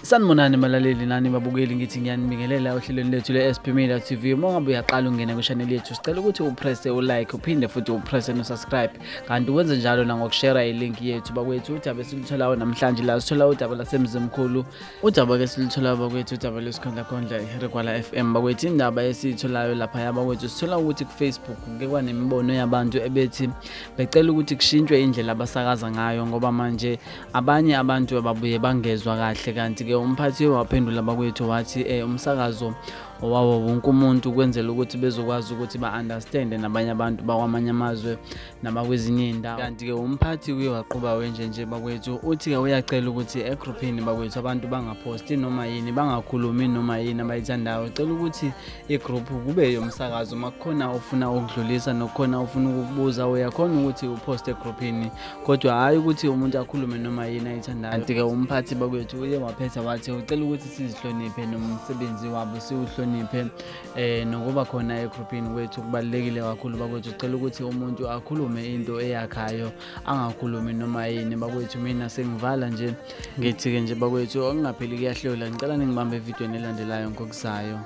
Sanibonani balaleli nani babukeli ngithi ngiyanibingelela ohlelweni lethu le-SP Media TV. Uma ngabe uyaqala ungena ku-channel yethu sicela ukuthi upresse ulike uphinde futhi upresse no-subscribe. Kanti wenze njalo nangokushare ilink yethu bakwethu. Udaba esilitholayo namhlanje la sithola udaba lasemzimkhulu. Udaba ke silitholayo bakwethu udaba lesikhondla WeHarryGwala FM bakwethu. Indaba esitholayo lapha yabakwethu sithola ukuthi ku-Facebook ke kwanemibono yabantu ebethi becela ukuthi kushintshwe indlela abasakaza ngayo ngoba manje abanye abantu ababuye bangezwa kahle. Kanti umphathi waphendula bakwethu wathi umsakazo wawo wonke umuntu kwenzela ukuthi bezokwazi ukuthi ba-understand nabanye abantu bakwamanye amazwe nabakwezinye indawo. Kanti ke umphathi uye waqhuba nje bakwethu uthi ke uyacela ukuthi egroupini bakwethu abantu bangaphosti noma yini, bangakhulumi noma yini abayithandayo. Ucela ukuthi igroup kube yomsakazo makukhona ufuna ukudlulisa nokukhona ufuna ukukubuza uyakhona ukuthi uposte egroupini, kodwa hayi ukuthi umuntu akhulume noma yini ayithandayo. Kanti ke umphathi bakwethu uye waphetha wathi ucela ukuthi sizihloniphe nomsebenzi wabo siwuhloniphe nokuba khona egroupini kwethu kubalekile kakhulu bakwethu. Ucela ukuthi umuntu akhulume into eyakhayo angakhulumi noma yini bakwethu. Mina sengivala nje ngithi ke nje bakwethu okungapheli kuyahlola. Ngicela ningibambe evidweni elandelayo ngokuzayo.